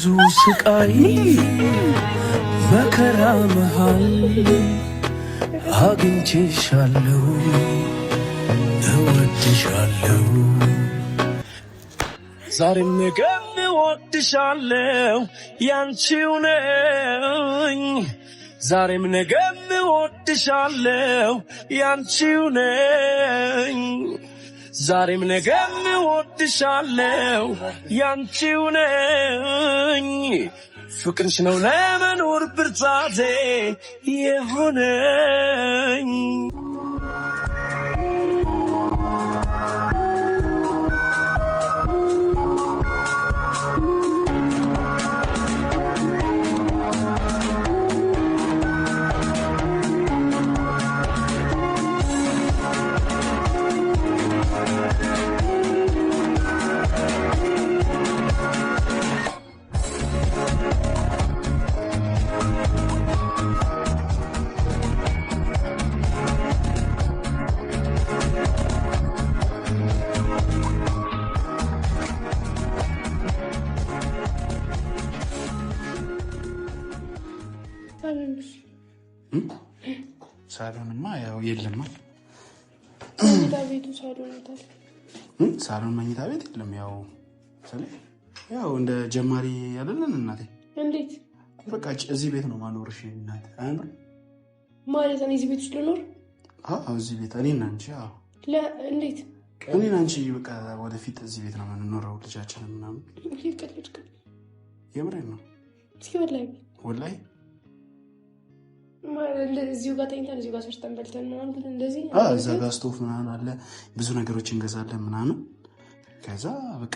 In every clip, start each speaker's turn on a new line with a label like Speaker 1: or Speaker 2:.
Speaker 1: በብዙ ስቃይ መከራ መሃል አግኝቼሻለሁ እወድሻለሁ ዛሬም ነገም እወድሻለሁ ያንቺው ነኝ ዛሬም ነገም እወድሻለሁ ያንቺው ነኝ ዛሬም ነገም እወድሻለሁ ያንቺው ነኝ ፍቅርሽ ነው ለመኖር ብርታቴ የሆነኝ
Speaker 2: ሳሎንማ ያው የለም
Speaker 3: መኝታ ቤቱ
Speaker 2: ሳሎን መኝታ ቤት የለም ያው እንደ ጀማሪ አይደለን እናቴ
Speaker 3: እንዴት
Speaker 2: በቃ እዚህ ቤት ነው ማኖርሽ እናት አምር
Speaker 3: ማለት ነው እዚህ ቤት ውስጥ ልኖር
Speaker 2: እዚህ ቤት እኔና አንቺ
Speaker 3: እንዴት
Speaker 2: እኔና አንቺ በቃ ወደፊት እዚህ ቤት ነው የምንኖረው ልጃችንን ምናምን
Speaker 3: ይቀልድ
Speaker 2: የምሬን ነው
Speaker 3: እስኪ
Speaker 2: ወላሂ
Speaker 3: እዚሁ ጋር ተኝተን እዚሁ ጋር ሰርተን በልተን ምናምን እንደዚህ
Speaker 2: እዛ ጋር ስቶፍ ምናምን አለ ብዙ ነገሮች እንገዛለን ምናምን ከዛ በቃ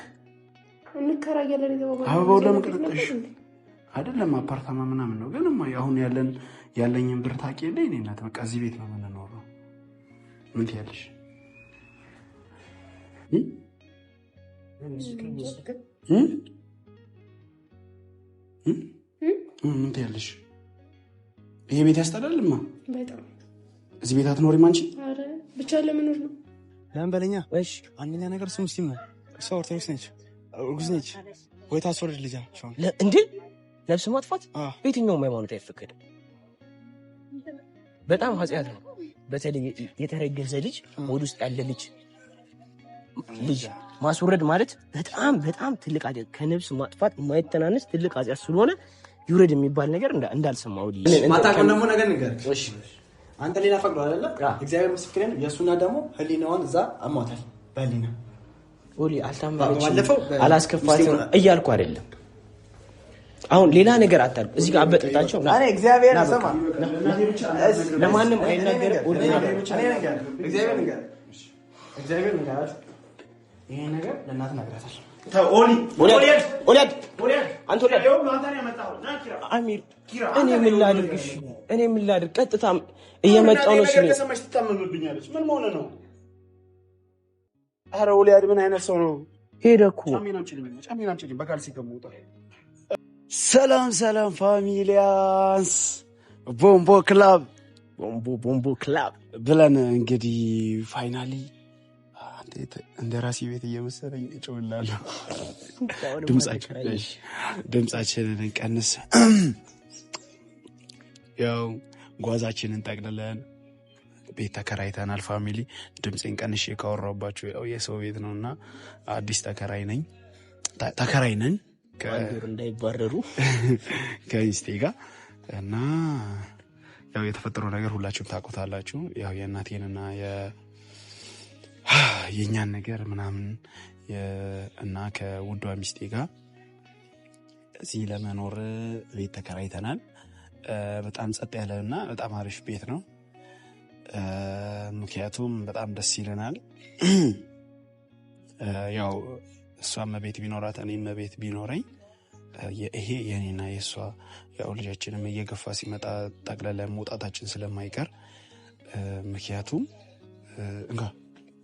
Speaker 3: እንከራያለን
Speaker 2: አበባው ለምቅርጥሽ አይደለም አፓርታማ ምናምን ነው ግን አሁን ያለኝን ብር ታውቂያለሽ እኔ እናት በቃ እዚህ ቤት ነው የምንኖረው ምን ትያለሽ ምን ትያለሽ ይሄ ቤት ያስጠላልማ
Speaker 3: በጣም
Speaker 2: እዚህ ቤት አትኖሪም አንቺ
Speaker 3: አረ ብቻ ለመኖር ነው
Speaker 4: ለምን በለኛ እሺ አንደኛ ነገር ስሙ ሲም ነው እሷ ኦርቶዶክስ ነች እርጉዝ ነች ወይ ታስወርድ ልጅ
Speaker 5: እንዴ ነፍስ ማጥፋት በየትኛውም ሃይማኖት አይፈቀድም በጣም ኃጢአት ነው በተለይ የተረገዘ ልጅ ወደ ውስጥ ያለ ልጅ ማስወረድ ማለት በጣም በጣም ትልቅ ኃጢአት ከነፍስ ማጥፋት የማይተናነስ ትልቅ ኃጢአት ስለሆነ ይውረድ የሚባል ነገር እንዳልሰማው
Speaker 4: ማታቀም ደግሞ ነገር ንገር እሺ አንተ ሌላ ፈቅዶ አይደለ እግዚአብሔር ምስክሬን የሱና ደግሞ ህሊናዋን እዛ አሟታል በህሊና
Speaker 5: ኦሊ አልታመነች አላስከፋትም እያልኩ አይደለም አሁን ሌላ ነገር አታልኩ እዚህ ጋር አበጥታቸው
Speaker 4: እኔ እግዚአብሔር ሰማ
Speaker 5: ለማንም አይናገር ኦሊ
Speaker 4: እግዚአብሔር ንገራት ይሄ ነገር ለእናት ነግራታል
Speaker 5: ኦሊያድ አንተ አሚር እኔ ምን ላድርግ ቀጥታ እየመጣው ነው ሲል
Speaker 2: ለሰማሽ ትታመምብኛለች ምን ሆነ ነው ኧረ ኦሊያድ ምን አይነት ሰው ነው
Speaker 5: ሄደኩ
Speaker 2: ጫሚናም በካልሲ ከመውጣ ሰላም ፋሚሊያንስ ቦምቦ ክላብ ብለን እንግዲህ ፋይናሊ እንደ ራሴ ቤት እየመሰለኝ እጮላለሁ ድምጻችንን እንቀንስ ያው ጓዛችንን ጠቅልለን ቤት ተከራይተናል ፋሚሊ ድምጼን ቀንሼ ካወራባችሁ ያው የሰው ቤት ነውና አዲስ ተከራይ ነን
Speaker 5: እንዳይባረሩ
Speaker 2: ከሚስቴ ጋር እና ያው የተፈጠረው ነገር ሁላችሁም ታውቁታላችሁ ያው የእናቴንና የኛን ነገር ምናምን እና ከውዷ ሚስቴ ጋር እዚህ ለመኖር ቤት ተከራይተናል በጣም ጸጥ ያለና በጣም አሪፍ ቤት ነው ምክንያቱም በጣም ደስ ይለናል ያው እሷም ቤት ቢኖራት እኔም ቤት ቢኖረኝ ይሄ የኔና የሷ ያው ልጃችንም እየገፋ ሲመጣ ጠቅለለ መውጣታችን ስለማይቀር ምክንያቱም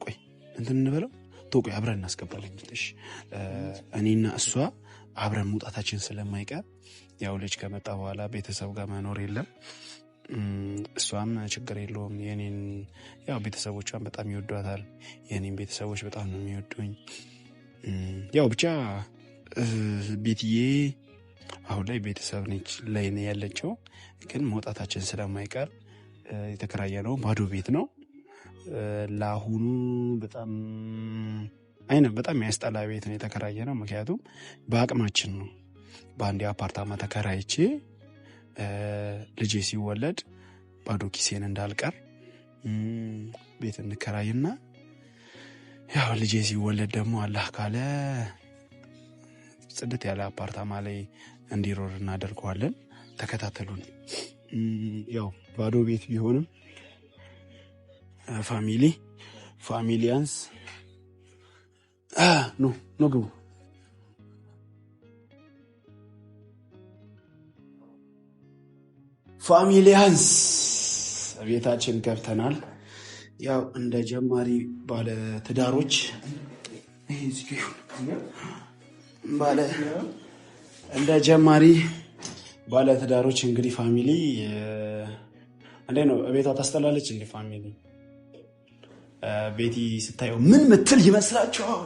Speaker 2: ቆይ እንትን እንበለው ተቆይ አብረን እናስገባለን እሺ እኔና እሷ አብረን መውጣታችን ስለማይቀር ያው ልጅ ከመጣ በኋላ ቤተሰብ ጋር መኖር የለም እሷም ችግር የለውም የኔን ያው ቤተሰቦቿን በጣም ይወዷታል የኔን ቤተሰቦች በጣም ነው የሚወዱኝ ያው ብቻ ቤትዬ አሁን ላይ ቤተሰብ ነች ላይ ነው ያለችው። ግን መውጣታችን ስለማይቀር የተከራየ ነው ባዶ ቤት ነው። ለአሁኑ በጣም የሚያስጠላ ቤት ነው የተከራየ ነው። ምክንያቱም በአቅማችን ነው። በአንድ አፓርታማ ተከራይቼ ልጄ ሲወለድ ባዶ ኪሴን እንዳልቀር ቤት እንከራይና ያው ልጄ ሲወለድ ደግሞ አላህ ካለ ጽድት ያለ አፓርታማ ላይ እንዲኖር እናደርገዋለን። ተከታተሉን። ያው ባዶ ቤት ቢሆንም ፋሚሊያንስ ኖ ግቡ። ፋሚሊያንስ ቤታችን ገብተናል። ያው እንደ ጀማሪ ባለ ትዳሮች እንግዲህ ፋሚሊ እንዴት ነው? ቤቷ ታስጠላለች እንዴ? ፋሚሊ ቤቲ ስታየው ምን ምትል ይመስላችኋል?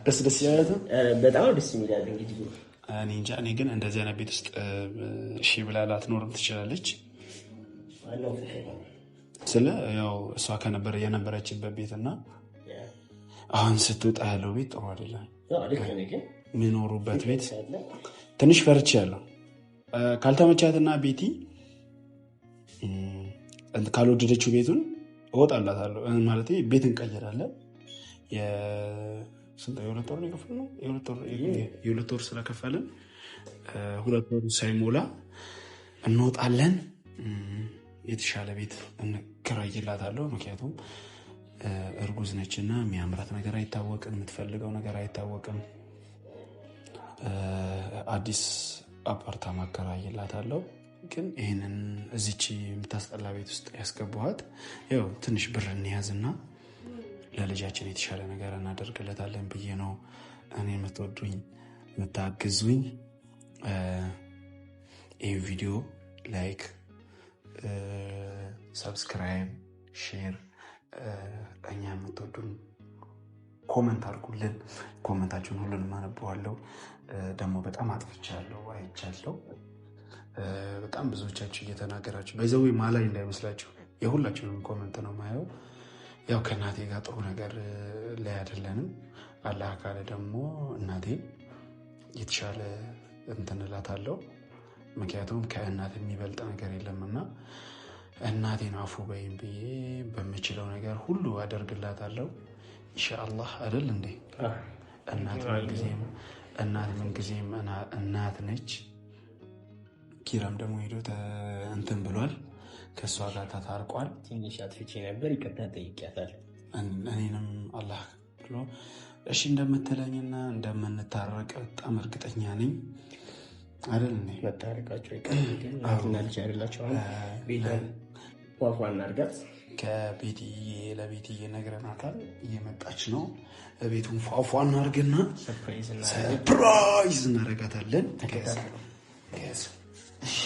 Speaker 2: ደስ ያለ
Speaker 5: በጣም ደስ የሚላል። እንግዲህ
Speaker 2: እኔ እንጃ። እኔ ግን እንደዚህ አይነት ቤት ውስጥ እሺ ብላ ላትኖርም ትችላለች። ያው እሷ የነበረችበት ቤት እና አሁን ስትወጣ ያለው ቤት ጥሩ አይደለም። የሚኖሩበት ቤት ትንሽ ፈርቼ ያለው ካልተመቻትና ቤቲ ካልወደደችው ቤቱን እወጣላታለሁ ማለት ቤት እንቀይራለን። የሁለት ወር የከፈልነው የሁለት ወር ስለከፈልን 2 ወር ሳይሞላ እንወጣለን። የተሻለ ቤት እንከራይላታለሁ። ምክንያቱም እርጉዝ ነችና የሚያምራት ነገር አይታወቅም፣ የምትፈልገው ነገር አይታወቅም። አዲስ አፓርታማ አከራይላታለሁ። ግን ይህንን እዚች የምታስጠላ ቤት ውስጥ ያስገባኋት ያው ትንሽ ብር እንያዝና ለልጃችን የተሻለ ነገር እናደርግለታለን ብዬ ነው። እኔ የምትወዱኝ የምታግዙኝ ይህ ቪዲዮ ላይክ፣ ሰብስክራይብ፣ ሼር እኛ የምትወዱን ኮመንት አድርጉልን። ኮመንታችሁን ሁሉንም አነበዋለሁ። ደግሞ በጣም አጥፍቻለሁ፣ አይቻለሁ። በጣም ብዙዎቻችሁ እየተናገራችሁ በዘዌ ማላይ እንዳይመስላችሁ የሁላችሁንም ኮመንት ነው ማየው። ያው ከእናቴ ጋር ጥሩ ነገር ላይ አይደለንም። አላህ ካለ ደግሞ እናቴን የተሻለ እንትን እላታለሁ። ምክንያቱም ከእናት የሚበልጥ ነገር የለምና እናቴን አፉ በይም ብዬ በምችለው ነገር ሁሉ አደርግላታለሁ ኢንሻአላህ። አይደል እንዴ? እናት ምንጊዜም እናት ነች። ኪራም ደግሞ ሄዶ እንትን ብሏል፣ ከእሷ ጋር ተታርቋል።
Speaker 5: ትንሽ አጥፍቼ ነበር፣ ይቅርታ ጠይቄያታለሁ።
Speaker 2: እኔንም አላህ ብሎ እሺ እንደምትለኝና እንደምንታረቅ በጣም እርግጠኛ ነኝ። አይደል እንዴ?
Speaker 5: መታረቃቸው ይቀርና ልጅ አይደላቸው። ቤቷን ፏፏ እናድርጋት።
Speaker 2: ለቤትዬ ነግረናታል፣ እየመጣች ነው። ቤቱን ፏፏ እናድርግና ሰርፕራይዝ እናደርጋታለን። እሺ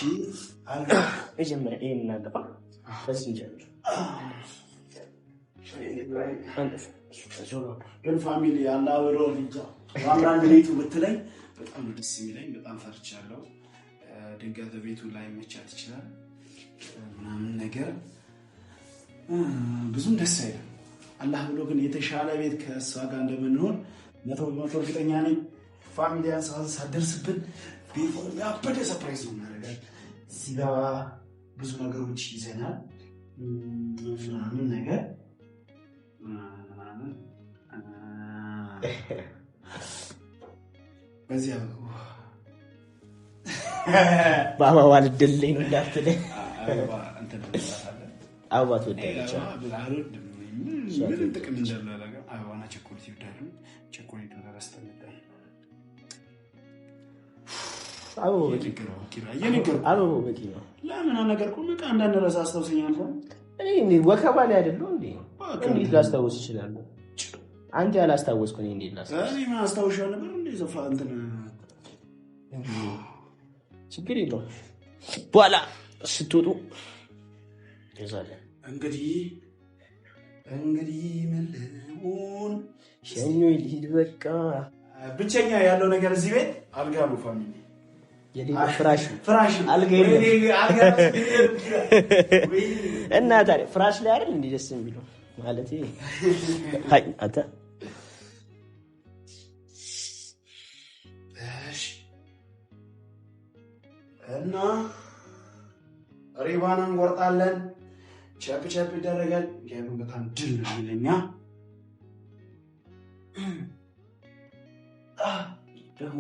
Speaker 5: መጀመሪያ ይሄን እናገባ በዚህ እንጀምር።
Speaker 2: ግን ፋሚሊ አላብሮ ልጃ ዋናን ቤቱ ብትለኝ በጣም ደስ የሚለኝ። በጣም ፈርቻለሁ። ድንገት ቤቱ ላይ መቻት ይችላል ምናምን ነገር ብዙም ደስ አይልም። አላህ ብሎ ግን የተሻለ ቤት ከእሷ ጋር እንደምንሆን 100% እርግጠኛ ነኝ። ፋሚሊያን ሳደርስብን ቤት ያበደ ሰርፕራይዝ ነው እናደርጋለን። እዚህ ጋ ብዙ ነገሮች ይዘናል ምናምን ነገር ምናምን በዚያ
Speaker 5: በአበባ ልደልኝ ነው እንዳትለኝ። አበባ ትወዳለች።
Speaker 2: ምንም ጥቅም እንዳለው ነገር አበባና ቸኮሌት ይወዳሉ። ቸኮሌት ረስተንዳል።
Speaker 5: አበባው በቂ ነው።
Speaker 2: ለምን አነገርኩህ? በቃ እንዳንረሳ አስታውሰኛል።
Speaker 5: እኔ ወከባ ላይ አይደለሁ እንዴ? እንዴት ላስታውስ እችላለሁ? አንተ ያላስታወስኩ እኔ እንዴት ላስታውስ?
Speaker 2: እኔ ምን አስታውሻለሁ ነበር እንዴ? ዘፋ እንትን
Speaker 5: ችግር የለውም። በኋላ ስትወጡ ይዛለን።
Speaker 2: እንግዲህ ምን ልሁን?
Speaker 5: ሸኞ ልሂድ በቃ።
Speaker 2: ብቸኛ ያለው ነገር እዚህ ቤት አልጋ ነው ፋሚሊ
Speaker 5: ፍራሽ አልጋ እና ታዲያ ፍራሽ ላይ አይደል እንዴ ደስ የሚለው ማለት አይ አታ
Speaker 2: እና ሪባን እንቆርጣለን። ቸፕ ቸፕ ይደረጋል። ያው በጣም ድል ነው የሚለኛ ደግሞ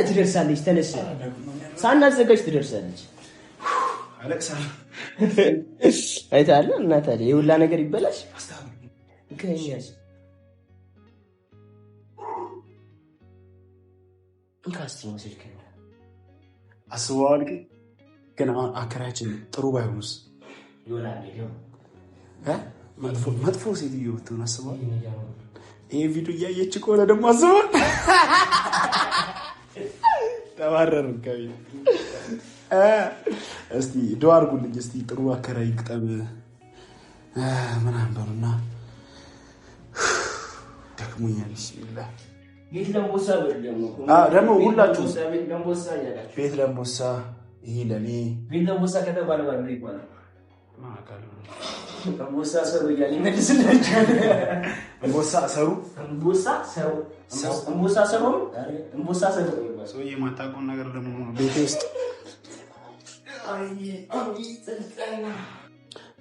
Speaker 5: ትደርሳለች። ተነስ ሳናዘጋጅ ትደርሳለች።
Speaker 2: አለቅሳለሁ
Speaker 5: አይታለ እና ታዲያ የሁላ ነገር ይበላሽ ገኛስ እንካስቲ መስልከ
Speaker 2: አስበዋል። ግን አሁን አከራችን ጥሩ ባይሆንስ
Speaker 5: ይሆናል
Speaker 2: መጥፎ ሴትዮ ብትሆን አስበዋል። ይሄ ቪዲዮ እያየች ከሆነ ደግሞ አስበዋል። ተባረርን ከቤት እስቲ ዱአ አድርጉልኝ። እስቲ ጥሩ አከራይ ግጠም ምናምን በሉና ደክሞኛል። ቢስሚላህ
Speaker 5: ቤት ለምቦሳ
Speaker 2: ደግሞ ሁላችሁ ቤት ለምቦሳ ይሄ ለኔ
Speaker 5: ቤት ለምቦሳ ከተባለ ባለ ይባላል። ለምቦሳ ሰሩ እያለ ይመልስላችኋል።
Speaker 2: ለምቦሳ ሰሩ ሰውዬ የማታውቀውን ነገር ደግሞ ቤት ውስጥ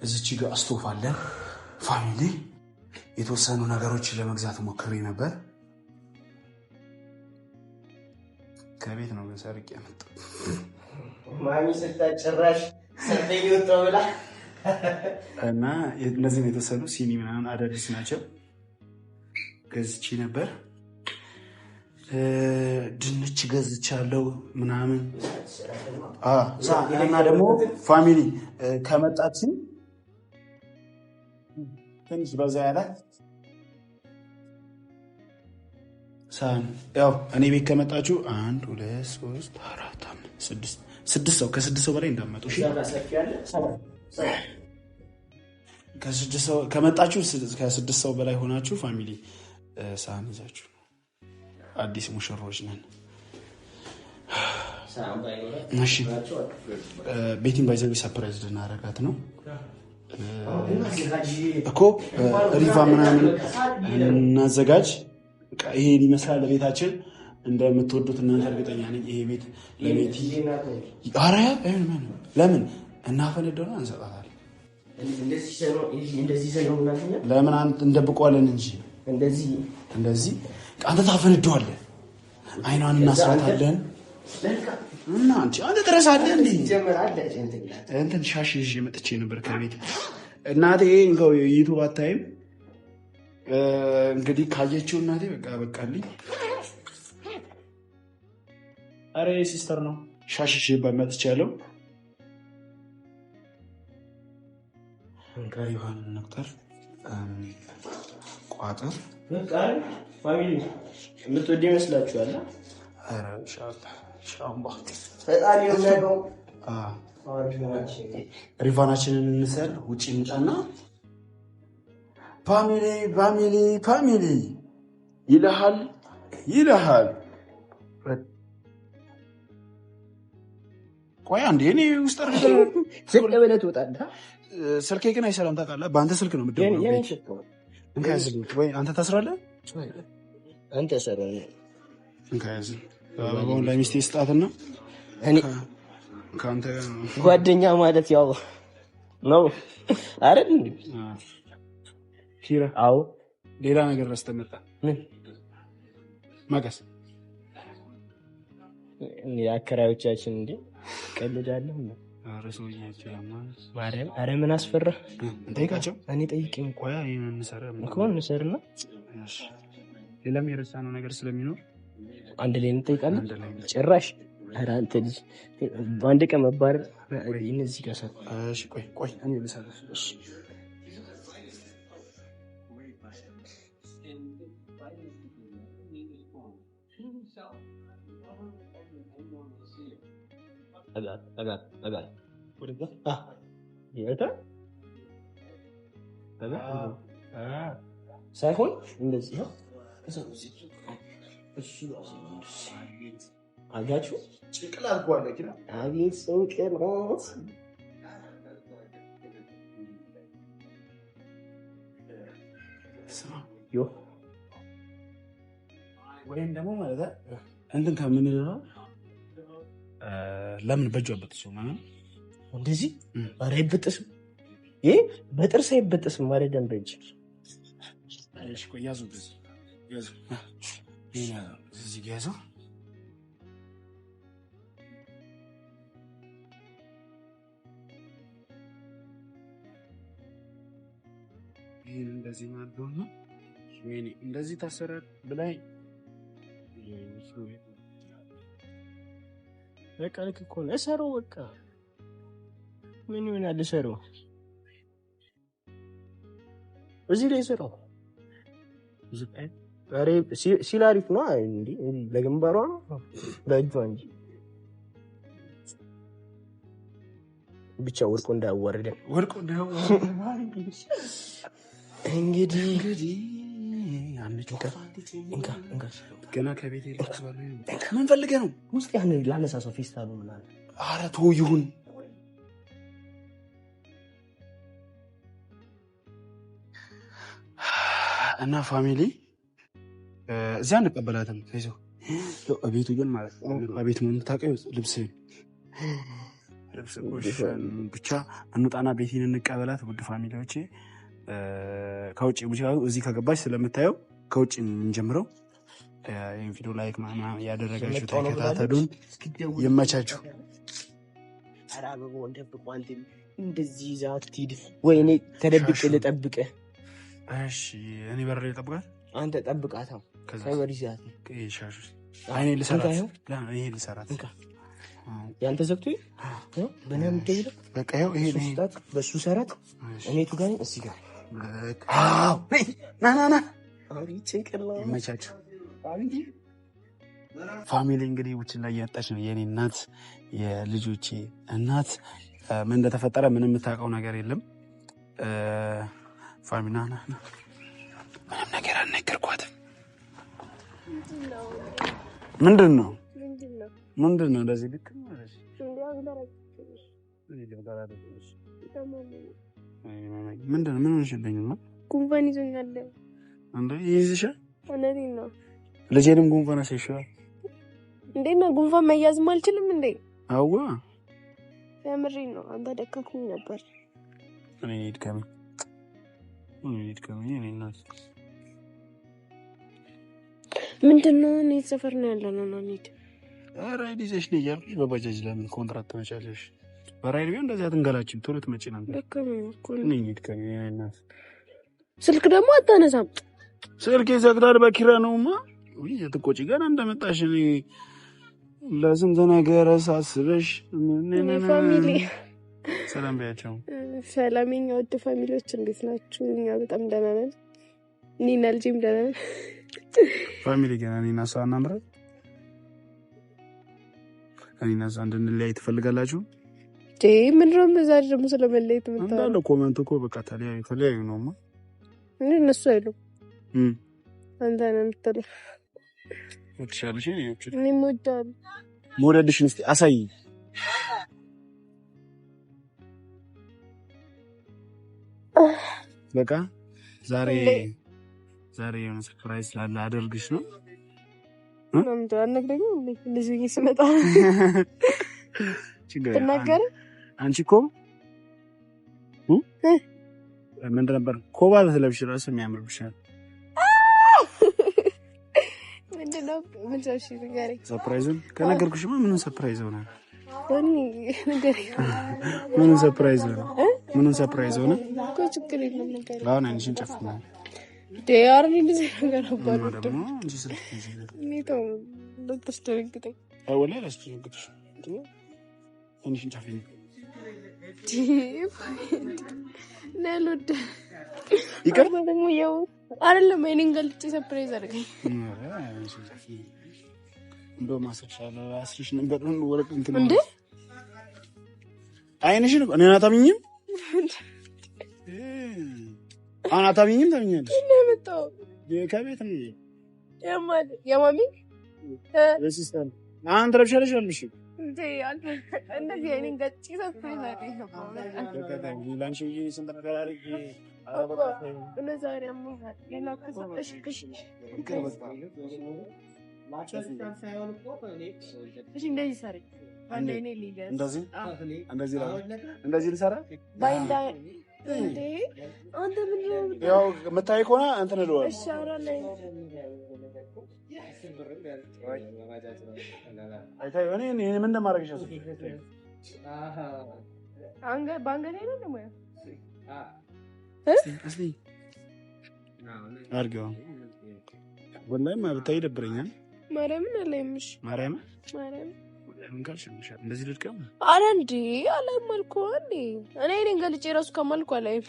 Speaker 2: እዚች ጋር ስቶፍ አለ ፋሚሊ። የተወሰኑ ነገሮችን ለመግዛት ሞክሬ ነበር። ከቤት ነው ግን ሰርቄ ያመጣው።
Speaker 5: ማሚ ስታጨራሽ ሰጠኝ ወጣው ብላ
Speaker 2: እና እነዚህ የተወሰኑ ሲኒ ምናምን አዳዲስ ናቸው ገዝቼ ነበር። ድንች ገዝቻለሁ ምናምን እና ደግሞ ፋሚሊ ከመጣችን ትንሽ በዛ ያለ ሳን ያው እኔ ቤት ከመጣችሁ 1 2 3 4 5 6 ሰው ከ6 ሰው በላይ እንዳመጡ እሺ። ከ6 ሰው ከመጣችሁ ከ6 ሰው በላይ ሆናችሁ ፋሚሊ ሳን ይዛችሁ አዲስ ሙሽሮች ነን። እሺ ቤቲን ባይዘው ሰርፕራይዝ ልናረጋት ነው እኮ ሪቫ ምናምን እናዘጋጅ። ይሄን ይመስላል ለቤታችን። እንደምትወዱት እናንተ እርግጠኛ ነኝ። ይሄ ቤት ለቤቲ አረ ለምን እናፈነደው እንሰጣታለን። ለምን እንደብቀዋለን እንጂ እንደዚህ አንተ ታፈነደዋለህ። አይኗን እናስራታለን እና አንተ ትረሳለህ እንዴ? እንትን ሻሽ ይዤ መጥቼ ነበር ከቤት እናቴ እንገው ዩቲዩብ አታይም እንግዲህ ካየችው እናቴ በቃልኝ። አረ ሲስተር ነው ሻሽ ይዤ መጥቻለሁ። እንካሪባን ነክተር ቋጥር
Speaker 5: ፋሚሊ የምትወድ ይመስላችኋል?
Speaker 2: አረ ኢንሻአላህ
Speaker 5: ፈጣሪ ነው።
Speaker 2: ሪቫናችንን እንሰር ውጪ እንጫና ፋሚሊ ይልሃል። ቆይ አንዴ እኔ ውስጥ
Speaker 5: ስልክ ብለህ ትወጣለህ።
Speaker 2: ስልኬ ግን አይሰራም ታውቃለህ። በአንተ ስልክ ነው የምትደውለው። ወይ አንተ ታስራለህ።
Speaker 5: አንተ ሰራለ
Speaker 2: እንካያዝ አበባውን ለሚስቴ ስጣትና
Speaker 5: እኔ
Speaker 2: ካንተ
Speaker 5: ጓደኛ ማለት ያው ነው አይደል?
Speaker 2: ኪራ
Speaker 5: አዎ
Speaker 2: ሌላ ነገር ረስተህ መጣ።
Speaker 5: ምን
Speaker 2: ማጋስ
Speaker 5: አከራዮቻችን እንዴ ቀልዳለሁ።
Speaker 2: ኧረ ሰውዬ
Speaker 5: ማርያም ኧረ ምን አስፈራ
Speaker 2: እንጠይቃቸው።
Speaker 5: እኔ ጠይቄም
Speaker 2: ቆያ ይሄን እንሰራ
Speaker 5: እኮ እንሰርና
Speaker 2: ሌላም የረሳነው ነገር ስለሚኖር
Speaker 5: አንድ ላይ እንጠይቃለን። ጭራሽ ኧረ አንተ ልጅ በአንድ ቀን መባረር እነዚህ ጋር ሰው
Speaker 2: እሺ ቆይ እኔ ልሰራ እሺ
Speaker 5: አጋት ወደዛ ይሄታ ሳይሆን እንደዚህ ነው። አጋችሁ
Speaker 2: ጭንቅላት ጓለች ነው።
Speaker 5: አቤት ጭንቅላት ዮ
Speaker 2: ወይም ደግሞ ማለት እንትን ከምንለው ለምን በእጁ አበጥሰው ማለት
Speaker 5: እንደዚህ ኧረ አይበጥስም። ይሄ በጥርስ አይበጥስም ማለት ደንበኛ
Speaker 2: እሺ ቆይ ያዙ ያዙ እዚህ ያዙ ይሄን እንደዚህ ማለት ነው። ወይኔ እንደዚህ ታሰረ ብላይ
Speaker 5: በቃ ልክ እኮ ነው። እሰረው በቃ ምን ይሆናል? እሰረው እዚህ ላይ እሰረው። ኧረ ሲላሪፍ ነው እንዴ? ለግንባሯ ነው ለእጇ እንጂ ብቻ ወርቆ እንዳያዋርደን እንግዲህ
Speaker 2: ገና ከቤት ምን ፈልገህ ነው?
Speaker 5: ውስጥ ያን ላነሳሳው ፌስታሉ ምናምን።
Speaker 2: ኧረ ተው ይሁን። እና ፋሚሊ እዚያ እንቀበላትም ይዘው ቤቱ ግን ማለት ነው። ቤት ምን ታውቀው ልብስ ብቻ እንውጣና ቤቴን እንቀበላት። ውድ ፋሚሊዎቼ ከውጭ እዚህ ከገባች ስለምታየው ከውጭ የምንጀምረው ይህን ቪዲዮ ላይክ ምናምን ያደረጋችሁ ተከታተሉን። ይመቻችሁ።
Speaker 5: እንደዚህ ይዛት ሂድ። ወይኔ ተደብቄ ልጠብቅህ።
Speaker 2: እሺ እኔ በር ላይ ልጠብቃት፣
Speaker 5: አንተ ጠብቃት። ከበር ይዛት
Speaker 2: እኔ ልሰራት
Speaker 5: ያንተ ዘግቶ በናም ደይለ
Speaker 2: በቃ ይሄ
Speaker 5: በሱ ሰራት እኔ ቱ ጋር እዚህ ጋር
Speaker 2: ና ይመቻችሁ። ፋሚሊ እንግዲህ ውጭ ላይ ያጣች ነው የኔ እናት፣ የልጆቼ እናት። ምን እንደተፈጠረ ምንም የምታውቀው ነገር የለም። ፋሚሊ ና ምንም ነገር አልነገርኳትም። ምንድን ነው እንደዚህ ልክ ምንድን ነው? ምን ሆንሽብኝ?
Speaker 3: ጉንፋን ይዞኛል።
Speaker 2: እንዴ ይይዝሻል?
Speaker 3: እውነቴን ነው።
Speaker 2: ልጄንም ጉንፋን አስይሻል።
Speaker 3: እንዴት ነው ጉንፋን መያዝም አልችልም እንዴ?
Speaker 2: አዋ
Speaker 3: የምሬን ነው። አንተ ደከምኩኝ ነበር።
Speaker 2: እኔ ድከመኝ እኔ እናት
Speaker 3: ምንድን ነው? እኔ ሰፈር ነው ያለነው ነው እንሂድ።
Speaker 2: ራይድ ይዘሽ ነው እያልኩሽ በባጃጅ ለምን ኮንትራት ትመጫለሽ? በራይድ ቢሆን እንደዚህ አትንገላችም። ቶሎ ትመጪ ነበር።
Speaker 3: ስልክ ደግሞ አታነሳም።
Speaker 2: ስልክ ይዘግታል። በኪራ ነውማ። የትቆጪ ገና እንደመጣሽ ለስንት ነገር ሳስበሽ
Speaker 3: ፋሚሊ
Speaker 2: ሰላም በያቸው።
Speaker 3: ሰላም የኛ ውድ ፋሚሊዎች እንዴት ናችሁ? እኛ በጣም ደህና ነን። እኔና ልጄም ደህና ነን።
Speaker 2: ፋሚሊ ገና እኔና እሷ እናምራ። እኔና እሷ እንድንለያይ ትፈልጋላችሁ?
Speaker 3: ምንድነው በዛሬ ደግሞ ስለመለየት የምታወራው?
Speaker 2: እንዳለ ኮመንት እኮ በቃ ተለያዩ ነውማ።
Speaker 3: እነሱ አይሉም አንተ ነህ የምትለው።
Speaker 2: ወጥሻለሽ?
Speaker 3: እኔም እወዳለሁ።
Speaker 2: መውደድሽን እስኪ አሳይ። በቃ ዛሬ የሆነ ሰርፕራይዝ ስላለ አደርግሽ ነው።
Speaker 3: ምንድን ነው አልነግረኝም እንዴ? እንደዚህ ብዬሽ ስመጣ ትናገር። አንቺ
Speaker 2: እኮ ምንድን ነበር ኮባ ብትለብሽ እራሱ የሚያምርብሻል።
Speaker 3: ምንድን ነው ምን ሰብሽ ንገረኝ።
Speaker 2: ሰርፕራይዙን ከነገርኩሽማ ምኑን ሰርፕራይዝ ሆነ?
Speaker 3: ምኑን
Speaker 2: ሰርፕራይዝ ሆነ? ምኑን ሰርፕራይዝ ሆነ?
Speaker 3: ችግር የለም ነገር
Speaker 2: አሁን አንቺን ጨፍና
Speaker 3: ዲያር እንደዚህ ነገር አባሉ
Speaker 2: ደግሞ እንጂ ስልክ
Speaker 3: ነው ለተስተረግጠኝ
Speaker 2: አወላ ለስተረግጥሽ አንቺን ጨፍኝ
Speaker 3: ለሉድ
Speaker 2: ይቀር
Speaker 3: ደግሞ ያው አይደለም እኔን ገልጬ ሰርፕራይዝ አድርገኝ
Speaker 2: እንደው ማሰሻለ አስሪሽ ነበር ነው ወረቅ እንትን
Speaker 3: እንዴ
Speaker 2: አይንሽን እኔን አታምኝም? አሁን አታምኝም? ታምኛለሽ?
Speaker 3: እኔ መጣው
Speaker 2: ከቤት ነው
Speaker 3: የማሚ
Speaker 2: ለሲስተር አንተ ረብሻለሽ አልሽ
Speaker 3: እንዴ? እንደዚህ አይኔን ገጭ ሰጥቶኝ ነው
Speaker 2: ላንቺ ስንት ነገር አድርጌ እንደዚህ ልሰራ ያው የምታይ ከሆነ እንትን እለዋለሁ። እኔ ምን እንደማደርግሽ አድርገው ወላሂ ብታይ ይደብረኛል። ማርያምን አላይምሽ ማርያምን እንደዚህ ልድቀም አረ እንዴ አላይም አልኩ እንዴ እኔ እኔን ገልጬ እራሱ ከማልኩ አላይም።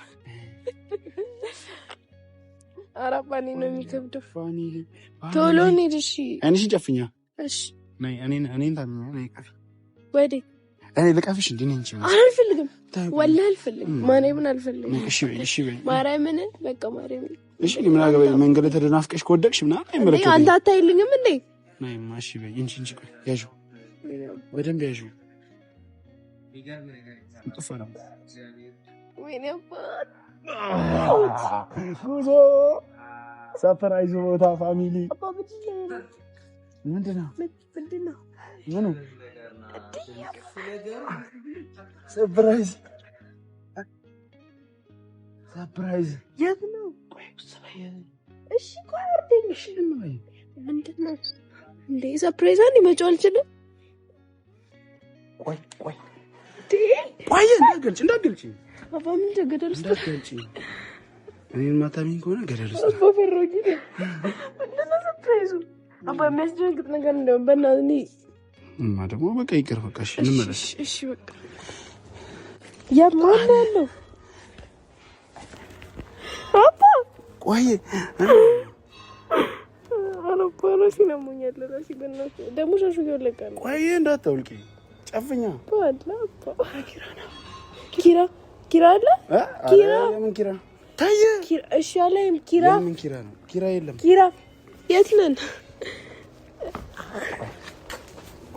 Speaker 2: ኧረ ባኔ ነው የሚከብደው። ቶሎ እንሂድ እሺ። አይንሽን ጨፍኛ እሺ። ነይ እኔን ታምኛ ነይ ቀፍ ወዴት እኔ ልቀፍሽ እንዴ? ነኝ እንጂ አልፈልግም፣ ወላሂ አልፈልግም። ማርያምን አልፈልግም። እሺ እሺ በይ ማርያምን በቃ ማርያምን እሺ። ምን አገባኝ? መንገድ ተደናፍቀሽ ከወደቅሽ ምናምን አይመለከትም። አንተ አታይልኝም እንዴ? ነይ ማሺ በይ እንጂ ቆይ ያዡ በደንብ ያዡ። ጥፋና ወይኔ አባት ጉዞ ሰፕራይዝ ቦታ ፋሚሊ ምንድነው? ምኑ ሰርፕራይዝ የት ነው? እሺ ቆይ አርደኝ። እሺ ምንድነው እንዴ? ሰርፕራይዝ አንዴ መጫወት አልችልም። ቆይ እንዳትገልጪ አባ ምን ገደል ውስጥ እንዳትገልጪ። እኔን ማታሚን ከሆነ ገደል ውስጥ አባ ፈሮኝ ምንድነው ሰርፕራይዙ? አባ የሚያስደነግጥ ነገር እንደው በእናትህ እና ደግሞ በቃ ይቅር በቃ እሺ እንመለስ። እሺ በቃ ያማን ነው አባ ቆይ አረባ ራሴ ነው ሞኛለ ራሴ በእናትህ ደግሞ ሻሹ ይወለቃል። ቆይ እንዳታውልቂ ጨፍኛ ባላ ኪራ አለ ኪራ ምን ኪራ ታየ ኪራ እሺ አላይም ኪራ ምን ኪራ ነው? ኪራ የለም። ኪራ የት ነን?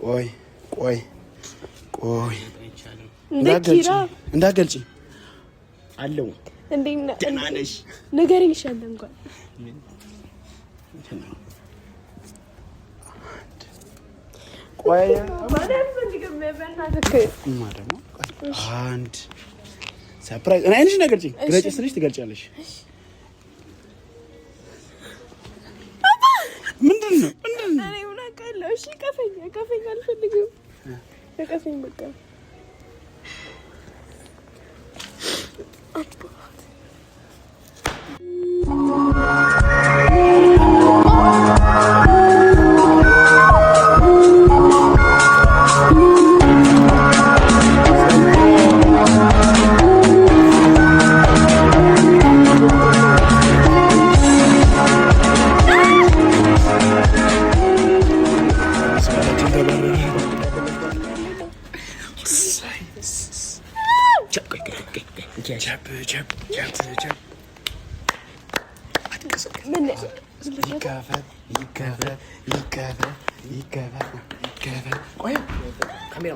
Speaker 2: ቆይ እንዳትገልጪ አለው እንዴ ነሽ ንገሪኝ ይሻላል እንኳን ቆይ ማዳም ፈልገም በእናትህ ማዳም አንድ ሰርፕራይዝ እኔ አይንሽ ነገር ግለጪ ስልሽ ትገልጫለሽ። ምንድነው እኔ ምን አውቃለሁ? እሺ ከፈኝ አልፈልግም። ከፈኝ በቃ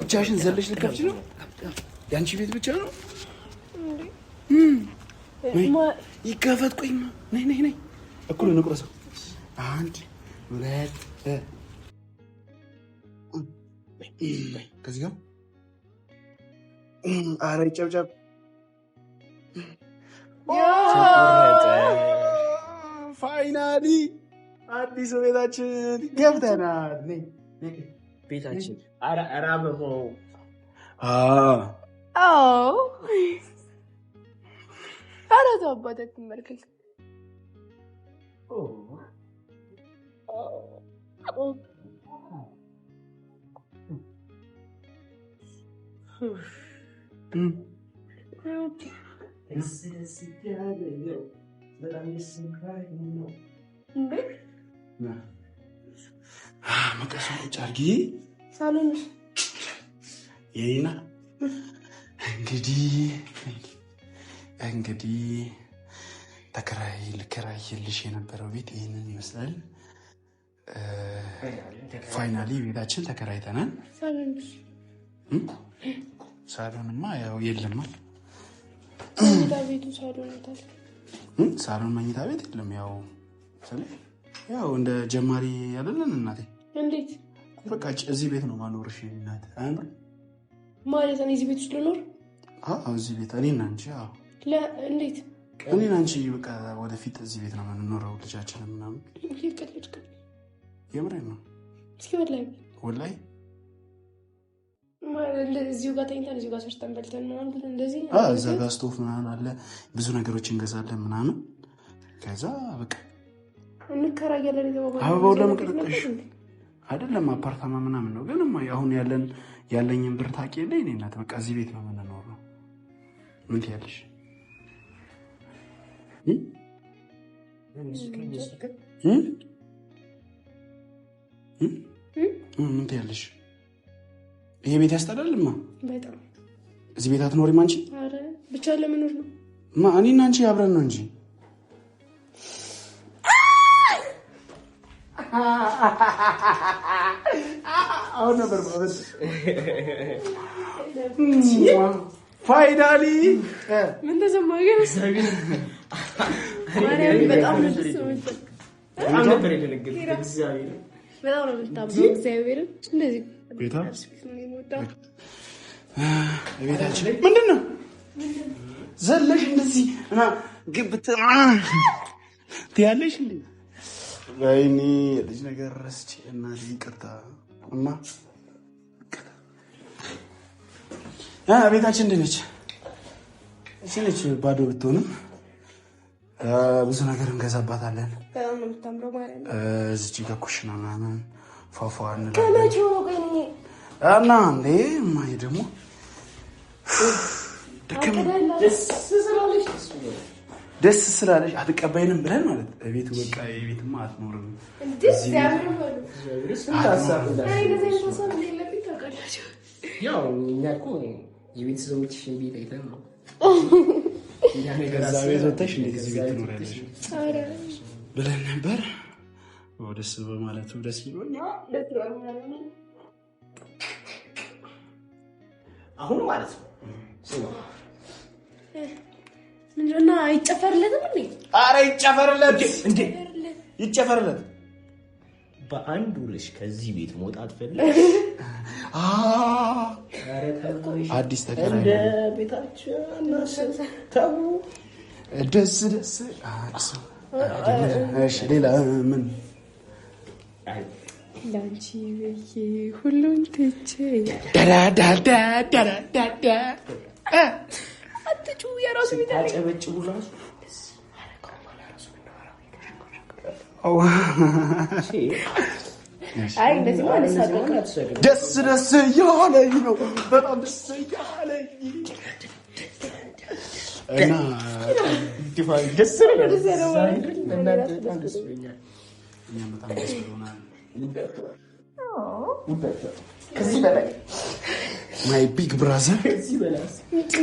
Speaker 2: ብቻሽን ዘለሽ ልከፍቺ ነው? ያንቺ ቤት ብቻ ነው ይከፈት። ቆይማ ነይ እኩል እንቁረሰው። አንድ ሁለት ከዚህ ጋር ኧረ ይጨብጨብ። ፋይናሊ አዲሱ ቤታችን ገብተናል። ቤታችን ኧረ አበባው ኧረ ተው አባትህ ትመልከት። መቀሱን ቁጭ አድርጊ። ሳሎን የኔና እንግዲህ ልከራይልሽ የነበረው ቤት ይህንን ይመስላል። ፋይናሊ ቤታችን ተከራይተናል። ሳሎንማ ያው የለማ ሳሎን መኝታ ቤት የለም። ያው እንደ ጀማሪ ያለለን እናቴ
Speaker 3: እንዴት
Speaker 2: በቃ እዚህ ቤት ነው ማኖርሽ እናት አያምር
Speaker 3: ማለት ነው። እዚህ ቤት ውስጥ ልኖር?
Speaker 2: አዎ እዚህ ቤት እኔና አንቺ። አዎ
Speaker 3: እንዴት
Speaker 2: እኔና አንቺ በቃ ወደፊት እዚህ ቤት ነው የምንኖረው። ልጃችን ምናምን የምሬን ነው።
Speaker 3: እስኪ ወላሂ እዚሁ ጋር ተኝተን እዚሁ ጋር ሰርተን በልተን ምናምን እንደዚህ
Speaker 2: እዛ ጋር ስቶፍ ምናምን አለ፣ ብዙ ነገሮች እንገዛለን ምናምን። ከዛ በቃ
Speaker 3: እንከራያለን።
Speaker 2: አበባው ለመቀጠቅሽ አይደለም አፓርታማ ምናምን ነው። ግን አሁን ያለኝን ብር ታውቂ የለ እኔ እናት በቃ እዚህ ቤት ነው የምንኖረው። ምን ትያለሽ? ምን ትያለሽ? ይሄ ቤት ያስጠላልማ
Speaker 3: በጣም።
Speaker 2: እዚህ ቤት አትኖሪም አንቺ?
Speaker 3: ኧረ ብቻ ለመኖር ነው
Speaker 2: እኔና አንቺ አብረን ነው እንጂ አሁን ነበር ማለት ፋይናሊ
Speaker 3: ምን ተሰማህ? በጣም ነበር የደነገጥኩት። በጣም ነው የምታምረው። እግዚአብሔርን እንደዚህ
Speaker 2: ቤታችን ምንድን ነው ዘለሽ እንደዚህ እና ግብት ትያለሽ እንዴ? ወይኔ ልጅ ነገር ረስቼ እናቴ ይቅርታ እማ። ቤታችን እንዴት ነች? እሺ ነች። ባዶ ብትሆንም ብዙ ነገር እንገዛባታለን።
Speaker 3: በጣም ነው የምታምረው ማለት ነው።
Speaker 2: እዚህ ጋር ኩሽና ምናምን ፏፏ እንላለን እና እንዴ እማዬ ደግሞ ደስ ስላለሽ አትቀባይንም ብለን ማለት ቤቱ በቃ የቤትማ አትኖርም።
Speaker 5: ያው እኛ እኮ የቤተሰቦችሽን ቤት አይተን ነው
Speaker 2: ከዛ ቤት ወጥተሽ እንዴት እዚህ ቤት ትኖሪያለሽ ብለን ነበር። ደስ በማለቱ ደስ ብሎኛል።
Speaker 5: አሁን ማለት ነው
Speaker 3: እና አይጨፈርለትም እንዴ?
Speaker 2: ኧረ ይጨፈርለት እንዴ! ይጨፈርለት።
Speaker 5: በአንድ ውልሽ ከዚህ ቤት መውጣት ፈልግ።
Speaker 2: አዲስ ተከራይ
Speaker 5: እንደ ቤታችን ተው።
Speaker 2: ደስ እሺ ሌላ ምን
Speaker 3: ላንቺ ብዬ ሁሉን ትቼ አትጩ የራሱ ቤት
Speaker 5: አጨበጭቡ ራሱ
Speaker 3: አይ እንደዚህ ማለት ሳቀው
Speaker 2: ደስ እያለኝ ነው። በጣም ደስ እያለኝ እና ዲፋይ ደስ ይላል።
Speaker 5: ከዚህ በላይ
Speaker 2: ማይ ቢግ ብራዘር
Speaker 5: ከዚህ በላይ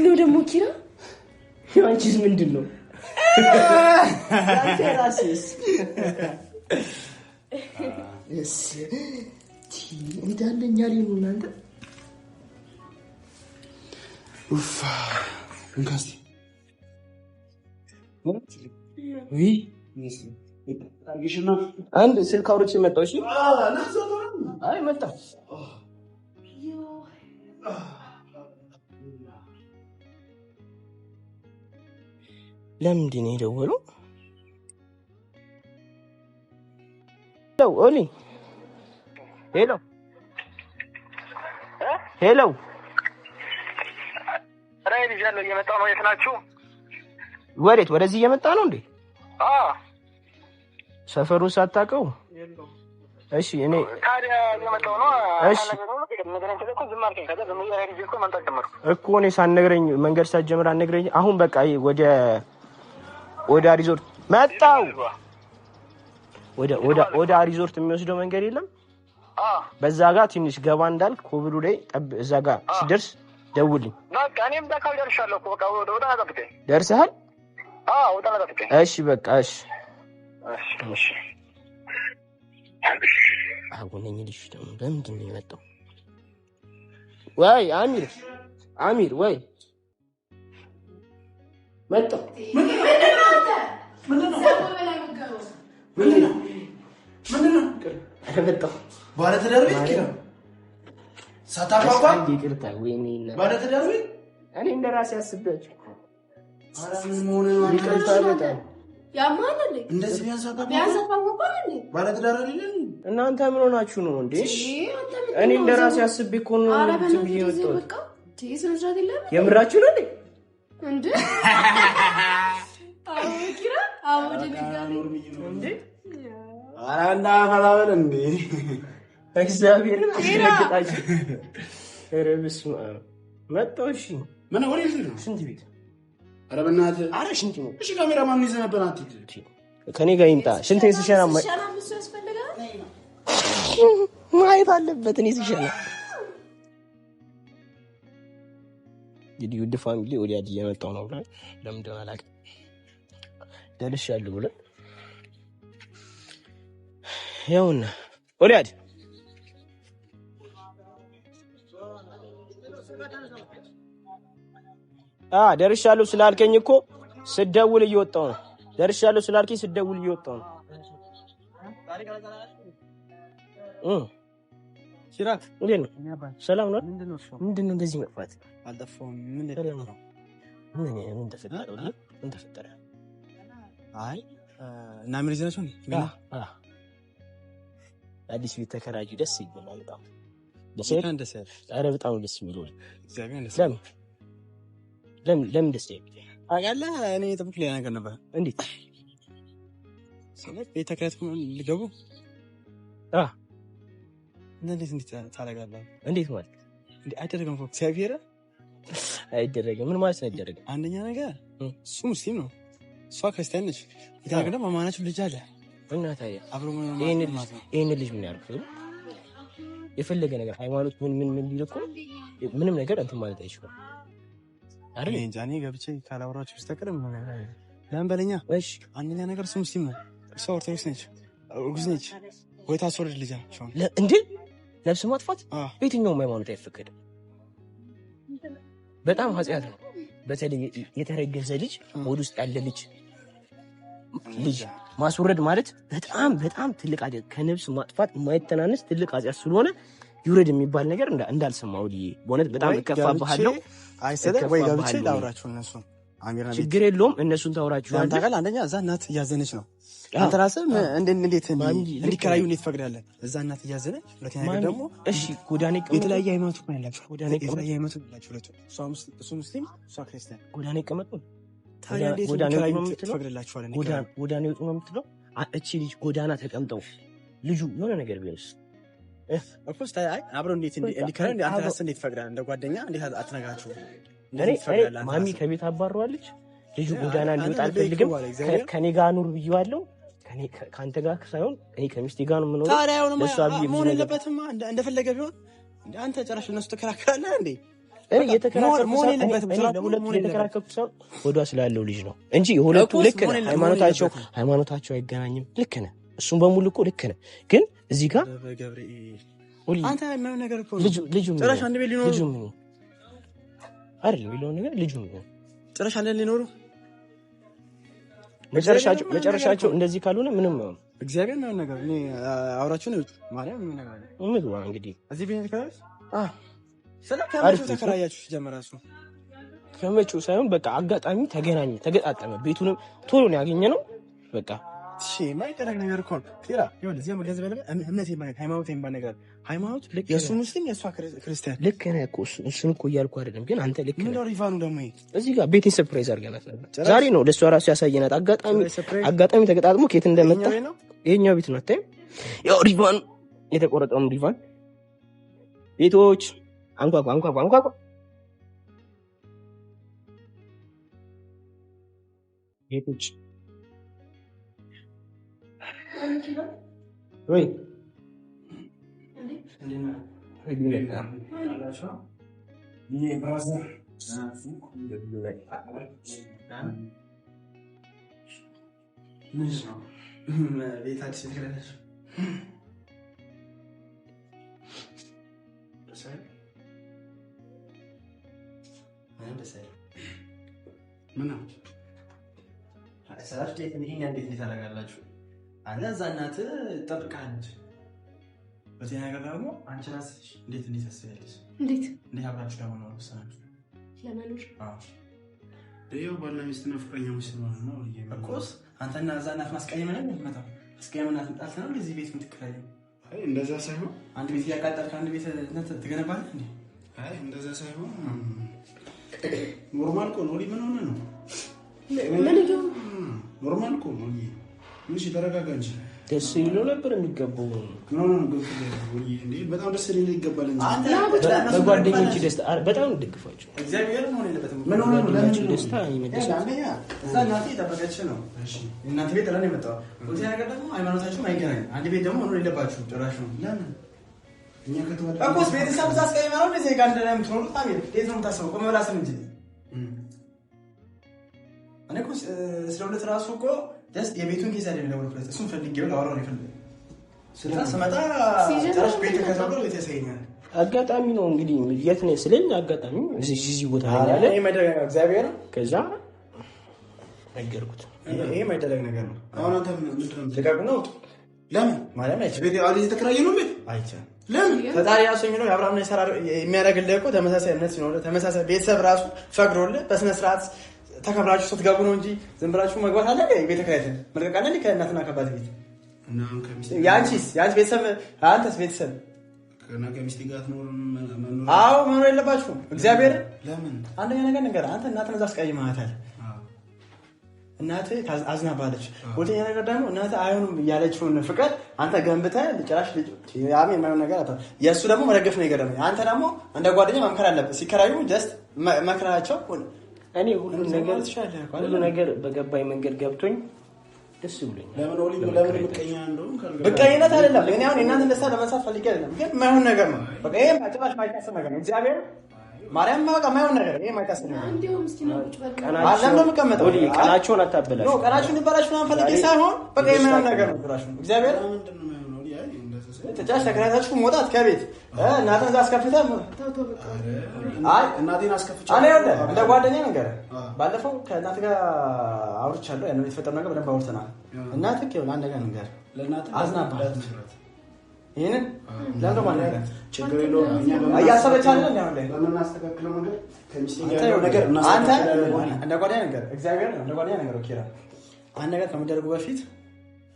Speaker 3: ነው ደግሞ ኪራ
Speaker 5: አንቺስ ምንድን ነው? ራስስ እንዳለኛ ሊሆኑ እናንተ
Speaker 2: እንካስቲ
Speaker 5: አንድ ስልክ አውርቼ መጣሁ። እሺ አይ መጣሁ። ለምንድን ነው የደወለው? ሄሎ ኦሊ፣ ሄሎ ሄሎ፣
Speaker 6: ራይድ ይዣለሁ፣ እየመጣሁ ነው። የት ናችሁ?
Speaker 5: ወዴት? ወደዚህ እየመጣ ነው እንዴ? ሰፈሩን ሳታውቀው? እሺ እኔ
Speaker 6: ታዲያ እየመጣሁ ነው።
Speaker 5: እሺ እኮ እኔ ሳትነግረኝ መንገድ ሳትጀምር አትነግረኝ። አሁን በቃ ወደ ሪዞርት መጣሁ። ወደ ሪዞርት የሚወስደው መንገድ የለም? በዛ ጋር ትንሽ ገባ እንዳልክ ኮብሉ ላይ እዛ ጋር ሲደርስ ደውልኝ።
Speaker 6: በቃ እኔም ዳካው ደርሻለሁ እኮ በቃ ወደ አጠብቀኝ።
Speaker 5: ደርሰሃል?
Speaker 6: ውጣ ለጠብቀኝ።
Speaker 5: እሺ በቃ እሺ
Speaker 6: እሺ።
Speaker 5: አሁን እኔ ልጅ ደግሞ ለምንድን ነው የመጣው? ወይ አሚር ወይ መጣው። ምንድነው መጣው?
Speaker 4: ባለ ትዳር ቤት ኪራይ ሳታቋቋ
Speaker 5: ይቅርታ። ወይኔ እኔ እንደራሴ አስቤያቸው።
Speaker 4: ኧረ ምን መሆን ነው?
Speaker 5: ይቅርታ በጣም
Speaker 3: ያማል እንዴ?
Speaker 4: እንደዚህ ቢያንስ
Speaker 3: አቋቋም እንዴ?
Speaker 4: ባለ ትዳር አይደል?
Speaker 5: እናንተ ምን ሆናችሁ ነው እንዴ? እኔ እንደራሴ አስቤ እኮ ነው ብዬ የመጣሁት።
Speaker 3: በቃ ትይስራት የለም።
Speaker 5: የምራችሁ ነው እንዴ?
Speaker 3: እንዴ ኪራ እንዴ?
Speaker 4: ኧረ እንዳፈላበል እንዴ!
Speaker 5: እግዚአብሔርን አስደነግጣችሁ። ኧረ በስመ አብ መጣሁ። እሺ
Speaker 4: ምን ወዴት ነው?
Speaker 5: ሽንት ቤት።
Speaker 4: ኧረ በእናትህ
Speaker 5: ኧረ ሽንት ነው።
Speaker 4: እሺ ካሜራማን ይዘህ ነበር አትይዝ።
Speaker 5: ከኔ ጋር ይምጣ። ሽንት ሲሸና ማየት አለበት። እኔ ሲሸና እንግዲህ ውድ ፋሚሊ ወዲያ እየመጣሁ ነው ብለን ለምን እንደሆነ አላውቅም። ደርሻለሁ ብለን ያውና ወዲያ ደርሻለሁ ስላልከኝ እኮ ስደውል እየወጣሁ ነው። ደርሻለሁ ስላልከኝ ስደውል እየወጣሁ ነው። ሲራክ እንዴት ነው? ሰላም ነው? ምንድነው እንደዚህ መጥፋት?
Speaker 2: አልጠፋሁም። ምን ነው?
Speaker 5: ምን ተፈጠረ?
Speaker 2: አይ እና ምን ይዘናችሁ ነው?
Speaker 5: አዲስ ቤት ተከራዩ። ደስ ይላል በጣም። ደስ ይላል። ኧረ በጣም ደስ የሚለው
Speaker 2: እግዚአብሔር ደስ
Speaker 5: ለምን ደስ ይላል?
Speaker 2: አውቃለህ፣ እኔ የጠብቅ ሌላ ነገር ነበር።
Speaker 5: እንዴት
Speaker 2: ቤት ተከራይተህ ልገቡ? እንዴት ታደርጋለህ?
Speaker 5: እንዴት ማለት
Speaker 2: እንዴ? አይደረግም እኮ እግዚአብሔር
Speaker 5: አይደረግም። ምን ማለት ነው አይደረግም?
Speaker 2: አንደኛ ነገር እሱ ሙስሊም ነው፣ እሷ ክርስቲያን ነች። ይታገደ ማማናችሁ ልጅ አለ
Speaker 5: እና ታዲያ
Speaker 2: አብሮ
Speaker 5: ይሄን ልጅ ምን ያልኩት የፈለገ ነገር ሃይማኖት ምን ሊል እኮ ምንም ነገር እንትን ማለት አይችልም አይደል?
Speaker 2: እንጃ እኔ ገብቼ ካላወራችሁ በስተቀር ለምን በለኛ።
Speaker 5: እሺ
Speaker 2: አንደኛ ነገር እሱ ሙስሊም ነው፣ እሷ ኦርቶዶክስ ነች፣ እርጉዝ ነች። ወይ ታስወርድ ልጅ ናቸው
Speaker 5: እንዴ? ነፍስ ማጥፋት በየትኛውም ሃይማኖት አይፈቀድም። በጣም ኃጢአት ነው። በተለይ የተረገዘ ልጅ ወደ ውስጥ ያለ ልጅ ማስወረድ ማለት በጣም በጣም ትልቅ ኃጢአት፣ ከነፍስ ማጥፋት የማይተናነስ ትልቅ ኃጢአት ስለሆነ ይውረድ የሚባል ነገር እንዳልሰማው በእውነት በጣም እከፋብሃለሁ።
Speaker 2: አይሰለ ወይ ገብቼ ላውራችሁ እነሱ አሚራ
Speaker 5: ችግር የለውም እነሱን ታውራችሁ።
Speaker 2: አንተ ጋር አንደኛ እዛ እናት እያዘነች ነው። አንተ ራስህ እንዴት እንዲከራዩ እንዴት ፈቅዳለህ? እዛ እናት እያዘነች። ሁለተኛ ነገር ደግሞ
Speaker 5: እሺ ጎዳና ይቀመጡ።
Speaker 2: የተለያየ ሃይማኖት እኮ ያላችሁ የተለያየ ሃይማኖት ያላችሁ ሁለቱ፣ እሱ ሙስሊም እሷ ክርስቲያን።
Speaker 5: ጎዳና ይቀመጡ።
Speaker 2: ታዲያ እንዴት እንዲከራዩ ትፈቅድላችኋለህ?
Speaker 5: ጎዳና ይወጡ ነው የምትለው? እቺ ልጅ ጎዳና ተቀምጠው ልጁ የሆነ ነገር ቢሆንስ?
Speaker 2: እኮ አይ አብረው እንዴት እንዲከራዩ አንተ ራስህ እንዴት ፈቅዳለህ? እንደ ጓደኛ እንዴት አትነግራችሁም?
Speaker 5: ማሚ ከቤት አባረዋለች። ልጁ ጎዳና እንዲወጣ አልፈልግም፣ ከኔ ጋር ኑር ብዬዋለሁ። ከአንተ ጋር ሳይሆን እኔ ከሚስቴ ጋር ነው የምኖረው።
Speaker 2: ታዲያ መሆን የለበትም እንደፈለገ ቢሆን። አንተ ጨራሽ እነሱ ተከራከራለህ እንዴ?
Speaker 5: እኔ የተከራከርኩት ሰው ወዷ ስላለው ልጅ ነው እንጂ የሁለቱ ልክ ነህ። ሃይማኖታቸው አይገናኝም። ልክ ነህ። እሱም በሙሉ እኮ ልክ ነህ። ግን እዚህ ጋር
Speaker 2: አንተ ምን ነገር እኮ
Speaker 5: ልጁ
Speaker 2: ጭራሽ አንድ ቤት ሊኖሩ
Speaker 5: አይደለም የሚለውን ነገር ልጁ
Speaker 2: ጭራሽ አንድ ሊኖሩ
Speaker 5: መጨረሻቸው እንደዚህ ካልሆነ ምንም ነው።
Speaker 2: እግዚአብሔር ነው ነገር እኔ አውራችሁ ነው ማርያም ምን ነገር
Speaker 5: ነው እንግዲህ
Speaker 2: እዚህ ቤት ተከራይሽ? ስለከመቹ ተከራያችሁ ጀመራችሁ?
Speaker 5: ከመቹ ሳይሆን በቃ አጋጣሚ ተገጣጠመ። ቤቱንም ቶሎ ነው ያገኘነው። በቃ
Speaker 2: እሺ ማይደረግ ነገር እኮ ነው። ፊራ ይሁን እዚህ መገዘብ ለምን እምነት የማይነት ሃይማኖት የማይነት ነገር ሃይማኖት የሱ ሙስሊም የሷ ክርስቲያን ልክ
Speaker 5: ነህ እኮ እሱን እኮ እያልኩ አይደለም። ግን አንተ ልክ
Speaker 2: ነህ። ምን ሪቫኑ ደግሞ
Speaker 5: እዚህ ጋር ቤቴን ሰርፕራይዝ አድርገናት ነበር። ዛሬ ነው ለሷ ራሱ ያሳየናት። አጋጣሚ ተገጣጥሞ ከየት እንደመጣ ይሄኛው ቤት ነው አታይም? ያው ሪቫን የተቆረጠው ሪቫን ቤቶች አንኳኳ ቤቶች ወይ
Speaker 4: ምን ነው ቤት አዲስ የተከለለሽ
Speaker 2: ምን ነው
Speaker 4: ሰላም እንዴት እንዴት ታደርጋላችሁ? አለ እዛ እናትህ ትጠብቃለች። በዚህ ነገር ደግሞ አንቺ ራስሽ እንዴት ታስቢያለሽ? እንዴት አብራችሁ ለመኖር ወሰናችሁ?
Speaker 3: ለመኖር
Speaker 2: ይኸው ባልና ሚስትና ፍቅረኛሞች ስለሆነ ነው
Speaker 4: እኮስ አንተና እዛ እናት ማስቀየም ነው የምትመጣው። አስቀየምናት እንጣልተ ነው እንደዚህ ቤት የምትከራየው?
Speaker 2: አይ እንደዛ ሳይሆን
Speaker 4: አንድ ቤት ያቃጠልክ አንድ ቤት ትገነባለህ እንዴ?
Speaker 2: አይ እንደዛ ሳይሆን ኖርማል እኮ ነው። ምን ሆነ ነው? ኖርማል እኮ ነው። ምን ተረጋጋ እንጂ
Speaker 5: ደስ ይለው ነበር የሚገባው።
Speaker 2: በጣም ደስ ሊል ይገባል እንጂ
Speaker 5: በጓደኞች ደስታ በጣም ደግፋቸው።
Speaker 4: እግዚአብሔር ነው የለበትም።
Speaker 2: ምን ሆነ ነው? ለምን
Speaker 5: ደስታ ይመጣል?
Speaker 4: እዛ እናቴ ተበቀች ነው። እሺ እናቴ ቤት ለኔ መጣው። ወዲያ ነገር ደግሞ ሃይማኖታችሁ አይገናኝ። አንድ ቤት ደግሞ መኖር የለባችሁ ጭራሽ ነው። ለምን እኛ ከተወለደ እኮስ ቤተሰብ እዛ አስቀይማው እንደዚህ ጋር እንደለም ትኖሩ ታሚል ቤት ነው ታስበው ቆመ ብላ ስም እንጂ እኔ እኮ ስለሁለት ራሱ እኮ ደስ የቤቱን ኬዝ አይደለም ለወልኩለት እሱን ፈልጌው ላወራው ነው የፈለገው። ስመጣ ጭራሽ ቤት ከዛው ቤት ያሳየኛል።
Speaker 5: አጋጣሚ ነው እንግዲህ የት ነው ስለኝ አጋጣሚ እዚህ ቦታ ላይ ያለ
Speaker 4: ይሄ መደረግ እግዚአብሔር
Speaker 5: ከዛ ነገርኩት።
Speaker 4: ይሄ የማይደረግ ነገር ነው።
Speaker 2: አሁን አንተ ምንድነው
Speaker 4: ልቀቅ ነው? ለምን
Speaker 2: ማለት አይቻልም። ቤት አለ የተከራየ ነው ቤት
Speaker 4: አይቻልም።
Speaker 2: ለምን
Speaker 4: ፈጣሪ ያሰኝ ነው የአብርሃምና የሳራ የሚያደርግልህ እኮ ተመሳሳይ እምነት ሲኖር ተመሳሳይ ቤተሰብ ራሱ ፈቅዶልህ በስነ ስርዓት ተከብራችሁ ስትገቡ ነው እንጂ ዝም ብላችሁ መግባት አለ ቤተ ክራይትን መልቀቅ አለ ከእናትና ከአባት ቤት
Speaker 2: እና ከሚስት
Speaker 4: ያንቺስ ቤተሰብ አንተስ ቤተሰብ
Speaker 2: ከና ከሚስት ጋር ነው መኖር?
Speaker 4: አዎ መኖር የለባችሁም። እግዚአብሔር
Speaker 2: ለምን
Speaker 4: አንደኛ ነገር አንተ እናትህን እዛ አስቀይመሃታል። እናትህ አዝናባለች። ሁለተኛ ነገር ደግሞ እናትህ አይሆንም ያለችውን ፍቅር አንተ ገንብተህ ጭራሽ ልጅ ያም የማይሆን ነገር አታ የእሱ ደግሞ መደገፍ ነው የገረመኝ። አንተ ደግሞ እንደ ጓደኛ መምከር አለብህ። ሲከራዩ ጀስት መክራቸው። እኔ ሁሉ ነገር በገባኝ መንገድ ገብቶኝ ደስ ብሎኛል።
Speaker 2: ለምን ምቀኛ እንደሆነ
Speaker 4: ምቀኝነት አይደለም። እኔ አሁን እናንተ እንደሳ ለመሳት ፈልጌ አይደለም፣ ግን የማይሆን ነገር ነው። በቃ ይሄ አጥባሽ ማይታሰብ ነገር ነው። እግዚአብሔር ማርያም ማቃ የማይሆን ነገር ይሄ ማይታሰብ ነገር ነው።
Speaker 3: እንዴው ምስኪና ቁጭ በቃ
Speaker 4: አለም ነው የምቀመጠው።
Speaker 5: ቀናቸውን አታበላሽ
Speaker 4: ነው ቀናቸውን ይበላሽ ነው ፈልጌ ሳይሆን በቃ የማይሆን ነገር ነው። ብራሽ እግዚአብሔር
Speaker 2: ምንድነው የማይሆነው?
Speaker 4: ተጫሽ ተከራታችሁ መውጣት ከቤት እናንተን አስከፍተህ
Speaker 2: አይ እናቴን አስከፍቻለሁ።
Speaker 4: እኔ ወደ እንደ ጓደኛ ነገር ባለፈው ከእናት ጋር አውርቻለሁ። ያለው የተፈጠረው ነገር በደንብ አውርተናል። እናትህ ይኸውልህ አንድ ነገር ነገር
Speaker 2: ለእናትህ
Speaker 4: አዝናባት ይሄንን ለምን ማለት ነው?
Speaker 2: ችግር የለውም። እኛ
Speaker 4: እያሰበች አይደል እንዴ? አሁን ላይ
Speaker 2: በምናስተካክለው ነገር ከሚስቴ
Speaker 4: አንተ
Speaker 2: ጋር ነገር
Speaker 4: አንተ እንደ ጓደኛ ነገር እግዚአብሔር ነው እንደ ጓደኛ ነገር ኦኬራ አንድ ነገር ከመደረጉ በፊት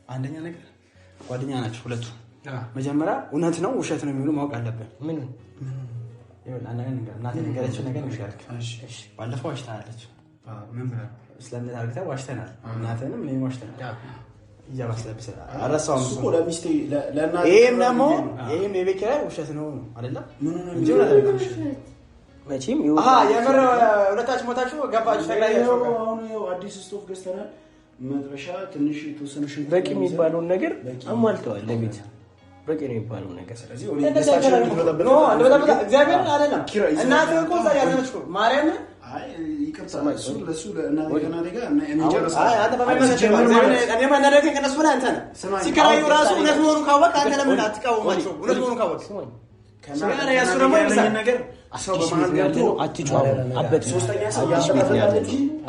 Speaker 4: አንደኛ ነገር ጓደኛ ናቸው ሁለቱ። መጀመሪያ እውነት ነው ውሸት ነው የሚሉ ማወቅ አለብን። ምን ይኸውልህ አንድ ነገር እናቴ ነገረችው ነገር ነው ያልክ። እሺ ባለፈው ዋሽታለች።
Speaker 2: ምን ብላ
Speaker 4: ስለምን አርግተህ ዋሽተናል። እናቴንም እኔም ዋሽተናል። እያባስለብሰ አረሳውም
Speaker 2: እኮ ለሚስቴ ለእናቴ
Speaker 4: ይሄም ደግሞ ይሄም የቤት ኪራይ ውሸት ነው አይደለም? ምን ነው እንጂ
Speaker 5: መቼም
Speaker 4: የምር ሁለታችሁ ሞታችሁ ገባችሁ ተግላያችሁ።
Speaker 2: አሁን ይኸው አዲስ ስቶፍ ገዝተናል። መጥበሻ ትንሽ የተወሰነ ሽንኩርት
Speaker 5: በቂ የሚባለውን ነገር አሟልተዋል ለቤት በቂ ነው የሚባለው ነገር።
Speaker 2: ስለዚህ
Speaker 4: ነው አንድ በጣም እግዚአብሔር አይደለም እናትህ እኮ እዛ ያለች እኮ ማርያም
Speaker 2: አይ ይቅርታ ለሱ ለእናቴ ጋር እኔ ጨርሳ
Speaker 4: አይ አንተ በማይመሰል እኔ ማናደረገ ከነሱ ላይ አንተ ነህ። ሲከራዩ ራሱ እውነት መሆኑን ካወቅ አንተ ለምን አትቃወማቸው? እውነት መሆኑን ካወቅ ሲጋራ ያሱ ደግሞ ይመሳል
Speaker 2: ነገር ሰው በመሃል ገብቶ
Speaker 5: አትጫው አበጥ
Speaker 2: ሶስተኛ ሰው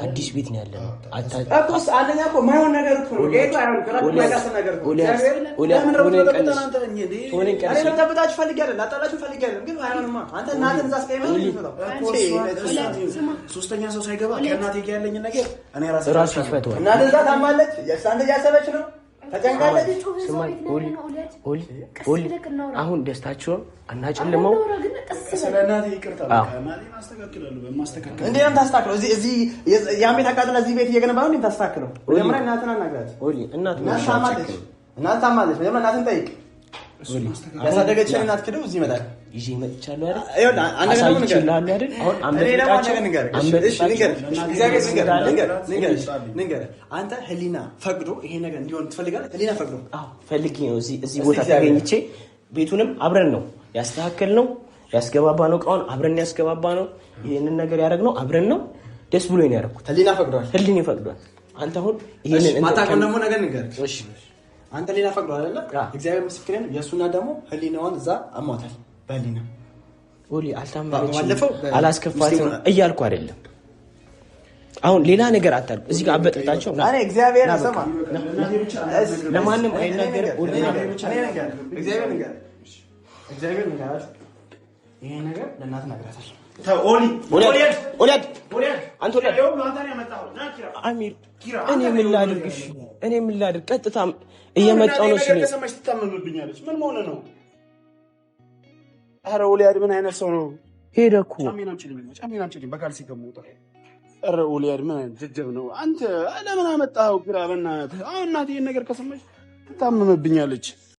Speaker 5: አዲስ ቤት ነው ያለው።
Speaker 4: አታውቅስ አንደኛ እኮ ማይሆን ነገር እኮ ነው። ጌታ አይሆን ከራሱ ማይጋስ ነገር ነው። ለምን ፈልጌ አይደል ላጣላችሁ ፈልጌ አይደል፣ ግን አይሆንማ። አንተ እናንተን እዛ አስቀይመህ
Speaker 2: ሶስተኛ ሰው ሳይገባ ከእናቴ ጋር ያለኝ ነገር እኔ ራሴ
Speaker 5: ይፈታዋል።
Speaker 4: እናንተ እዛ ታማለች የሳንደ ያሰበች ነው ተጨንቃለች።
Speaker 5: አሁን ደስታቸውን አናጨልመው።
Speaker 2: ስለናቴ ይቅርታ እናቴ ማስተካከላሉ በማስተካከል
Speaker 4: እንዴ ነው ታስተካክለው። እዚህ ያን ቤት አቃጥላ እዚህ ቤት እየገነባ ነው እንዴ ታስተካክለው? ለምን እናትን አናግራት? እናት ታማለች። ለምን እናትን ጠይቅ። ያሳደገችን እናት ክደው እዚህ ይመጣል።
Speaker 5: ይዤ መጥቻለሁ አይደል?
Speaker 4: አይደል አንተ ገና ምን ነገር
Speaker 5: አይደል? አሁን
Speaker 4: አንተ ህሊና ፈቅዶ ይሄ ነገር እንዲሆን ትፈልጋለህ? ህሊና ፈቅዶ
Speaker 5: አዎ ፈልጌ ነው እዚህ ቦታ ተገኝቼ ቤቱንም አብረን ነው ያስተካከልነው፣ ያስገባባነው እቃውን አብረን ያስገባባነው፣ ይሄንን ነገር ያደረግነው አብረን ነው። ደስ ብሎኝ ነው ያደረኩት።
Speaker 4: ህሊና ፈቅዷል።
Speaker 5: ህሊና ፈቅዷል። አንተ አሁን ይሄንን
Speaker 4: ማታውቀው ደግሞ ነገር ንገር። እሺ አንተ ሌላ ፈቅዶ አይደለ? እግዚአብሔር ምስክሬ ነው። የእሱና ደግሞ ህሊናዋን እዛ አሟታል። በህሊና
Speaker 5: ወሊ አልታመነችም አላስከፋትም እያልኩ አይደለም። አሁን ሌላ ነገር አታልኩ። እዚህ ጋር አበጥጣቸው
Speaker 4: እኔ እግዚአብሔር ሰማ
Speaker 5: ለማንም አይናገርም። ወሊ
Speaker 4: እግዚአብሔር ነገር ይሄ ነገር ለእናትህ ነግራታለሁ።
Speaker 5: አሚር እኔ ምን ላድርግሽ? እኔ ምን ላድርግ? ቀጥታ እየመጣሁ ነው ሲል
Speaker 2: ትታመምብኛለች። ምን መሆን ነው? ኧረ ኦሊያድ ምን አይነት ሰው ነው?
Speaker 5: ሄደ እኮ
Speaker 2: ጫሜን አምጪልኝ በካልሲ ከመውጣ። ኧረ ኦሊያድ ምን አይነት ጀጀብ ነው? አንተ ለምን አመጣኸው? ግራ በእናትህ አሁን እናትህ ይሄን ነገር ከሰማች ትታመምብኛለች።